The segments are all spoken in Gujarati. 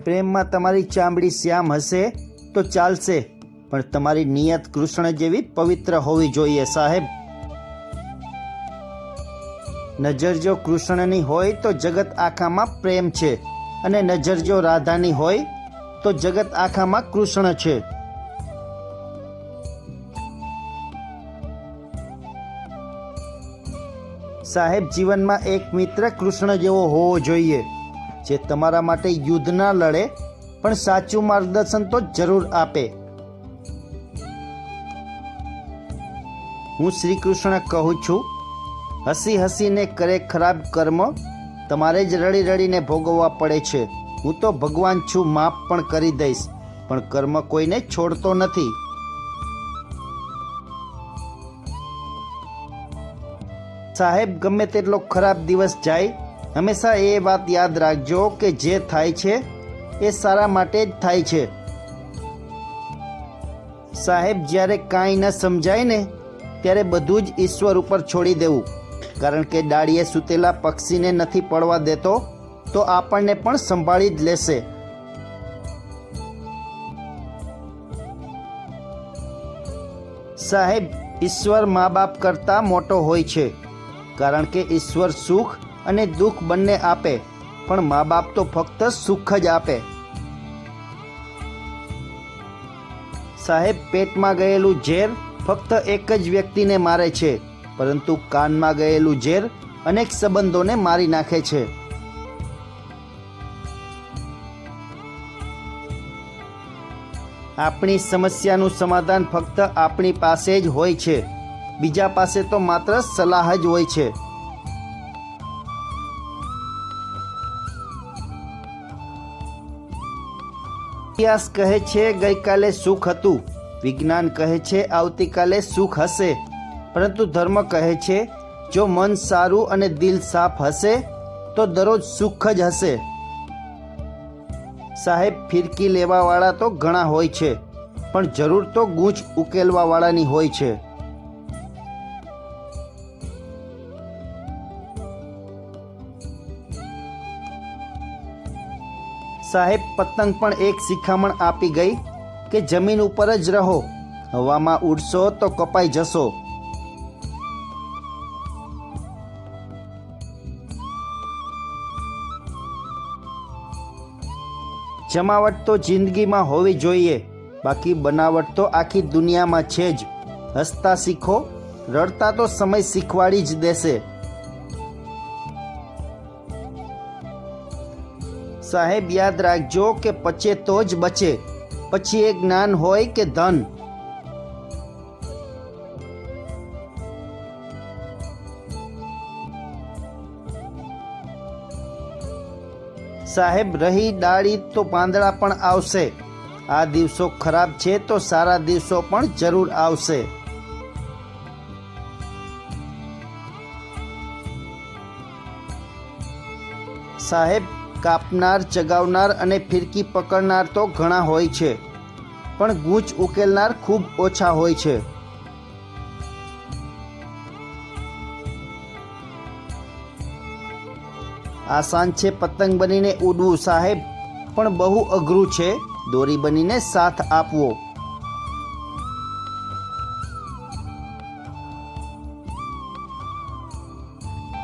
પ્રેમમાં તમારી ચામડી શ્યામ હશે તો ચાલશે, પણ તમારી નિયત કૃષ્ણ જેવી પવિત્ર હોવી જોઈએ સાહેબ. નજર જો કૃષ્ણની હોય તો જગત આખામાં પ્રેમ છે, અને નજર જો રાધાની હોય તો જગત આખામાં કૃષ્ણ છે. સાહેબ, જીવનમાં એક મિત્ર કૃષ્ણ જેવો હોવો જોઈએ, જે તમારા માટે યુદ્ધ ના લડે પણ સાચું માર્ગદર્શન તો જરૂર આપે. હું શ્રી કૃષ્ણ કહું છું, હસી હસીને કરે ખરાબ કર્મ, તમારે જ રડી રડીને ભોગવવા પડે છે. હું તો ભગવાન છું, માફ પણ કરી દઈશ, પણ કર્મ કોઈને છોડતો નથી. સાહેબ, ગમે તેટલો ખરાબ દિવસ જાય, હંમેશા એ વાત યાદ રાખજો કે જે થાય છે એ સારા માટે જ થાય છે. સાહેબ, જ્યારે કાંઈ ન સમજાય ને ત્યારે બધું જ ઈશ્વર ઉપર છોડી દેવું, કારણ કે ડાળીએ સૂતેલા પક્ષીને નથી પડવા દેતો તો આપણને પણ સંભાળી જ લેશે. સાહેબ, ઈશ્વર મા બાપ કરતાં મોટો હોય છે, કારણ કે ઈશ્વર સુખ અને દુઃખ બંને આપે, પણ મા બાપ તો ફક્ત સુખ જ આપે. સાહેબ, પેટમાં ગયેલું ઝેર ફક્ત એક જ વ્યક્તિને મારે છે, પરંતુ કાનમાં ગયેલું ઝેર અનેક સંબંધોને મારી નાખે છે. આપણી સમસ્યાનું સમાધાન ફક્ત આપણી પાસે જ હોય છે, બીજા પાસે તો માત્ર સલાહ જ હોય છે. ઇતિહાસ કહે છે ગઈકાલે સુખ હતું, વિજ્ઞાન કહે છે આવતીકાલે સુખ હશે, પરંતુ ધર્મ કહે છે જો મન સારું અને દિલ સાફ હશે તો દરરોજ સુખ જ હશે. સાહેબ, ફિરકી લેવાવાળા તો ઘણા હોય છે, પણ જરૂર તો ગૂંચ ઉકેલવાવાળાની હોય છે. સાહેબ, પતંગ પણ એક શિખામણ આપી ગઈ કે જમીન ઉપર જ રહો, હવામાં ઉડશો તો કપાઈ જશો. જમાવટ તો જિંદગીમાં હોવી જોઈએ, બાકી બનાવટ તો આખી દુનિયામાં છે જ. હસતા શીખો, રડતા તો સમય શીખવાડી જ દેશે. સાહેબ, યાદ રાખજો કે પચે તો જ બચે, પછી એ જ્ઞાન હોય કે ધન. સાહેબ, રહી ડાળી તો પાંદડા પણ આવશે. આ દિવસો ખરાબ છે તો સારા દિવસો પણ જરૂર આવશે. સાહેબ, કાપનાર, ચગાવનાર અને ફિરકી પકડનાર તો ઘણા હોય છે, પણ ગૂંચ ઉકેલનાર ખૂબ ઓછા હોય છે. આસાન છે પતંગ બનીને ઉડવું સાહેબ, પણ બહુ અઘરું છે દોરી બનીને સાથ આપવો.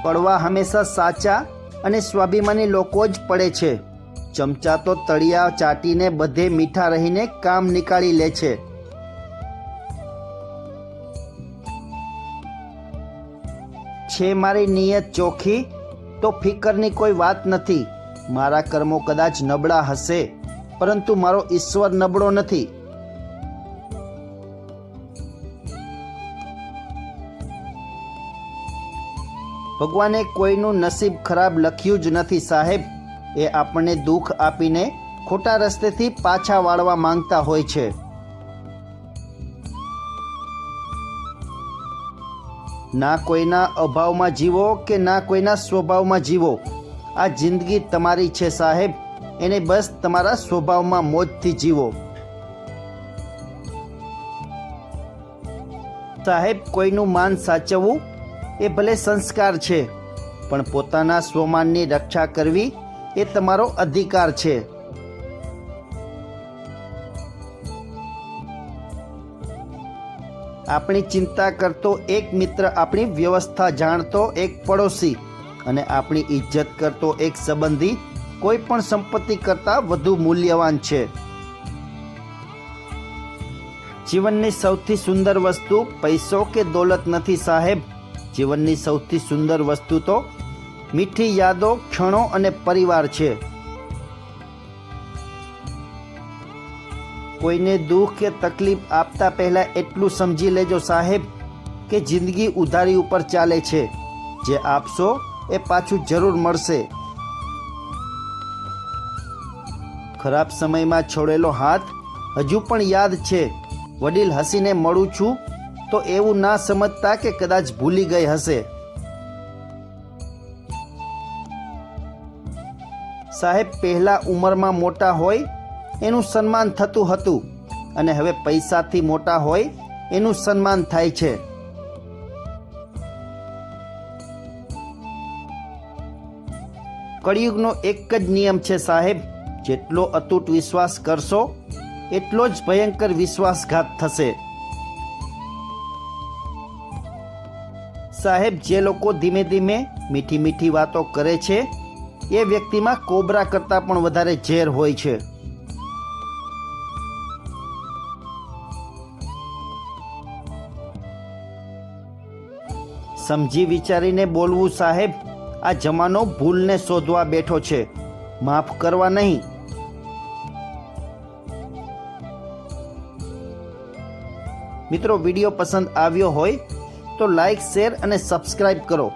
પડવા હંમેશા સાચા અને સ્વાભિમાની લોકો જ પડે છે. ચમચા તો તળિયા ચાટીને બધે મીઠા રહીને કામ નીકાળી લે છે. છે મારી નિયત ચોખ્ખી તો ફિકરની કોઈ વાત નથી. મારા કર્મો કદાચ નબળા હશે, પરંતુ મારો ઈશ્વર નબળો નથી. ભગવાને કોઈનું નસીબ ખરાબ લખ્યું જ નથી સાહેબ. એ આપણને દુઃખ આપીને ખોટા રસ્તેથી પાછા વાળવા માંગતા હોય છે. ના કોઈના અભાવમાં જીવો કે ના કોઈના સ્વભાવમાં જીવો. આ જિંદગી તમારી છે સાહેબ, એને બસ તમારા સ્વભાવમાં મોજથી જીવો. સાહેબ, કોઈનું માન સાચવવું એ ભલે સંસ્કાર છે, પણ પોતાના સ્વમાનની રક્ષા કરવી એ તમારો અધિકાર છે. આપણી ચિંતા કરતો એક મિત્ર, આપણી વ્યવસ્થા જાણતો એક પડોશી અને આપણી ઇજ્જત કરતો એક સંબંધી કોઈ પણ સંપત્તિ કરતાં વધુ મૂલ્યવાન છે. જીવનની સૌથી સુંદર વસ્તુ પૈસો કે દોલત નથી સાહેબ. જીવનની સૌથી સુંદર વસ્તુ તો મીઠી યાદો, ક્ષણો અને પરિવાર છે. કોઈને દુઃખ કે તકલીફ આપતા પહેલા એટલું સમજી લેજો સાહેબ કે જિંદગી ઉધારી ઉપર ચાલે છે. જે આપશો એ પાછું જરૂર મળશે. ખરાબ સમયમાં છોડેલો હાથ હજુ પણ યાદ છે. વડીલ હસીને મળું છું તો એવું ના સમજતા કે કદાચ ભૂલી ગઈ હશે. સાહેબ, પહેલા ઉંમરમાં મોટા હોય એનું સન્માન થતું હતું અને હવે પૈસાથી મોટા હોય એનું સન્માન થાય છે. કળિયુગનો એક જ નિયમ છે સાહેબ, જેટલો અતૂટ વિશ્વાસ કરશો એટલો જ ભયંકર વિશ્વાસઘાત થશે. સાહેબ, જે લોકો ધીમે ધીમે મીઠી મીઠી વાતો કરે છે એ વ્યક્તિમાં કોબરા કરતાં પણ વધારે ઝેર હોય છે. સમજી વિચારીને બોલવું સાહેબ. આ જમાનો ભૂલને શોધવા બેઠો છે, માફ કરવા નહીં. મિત્રો, વિડીયો પસંદ આવ્યો હોય તો લાઈક, શેર અને સબસ્ક્રાઈબ કરો.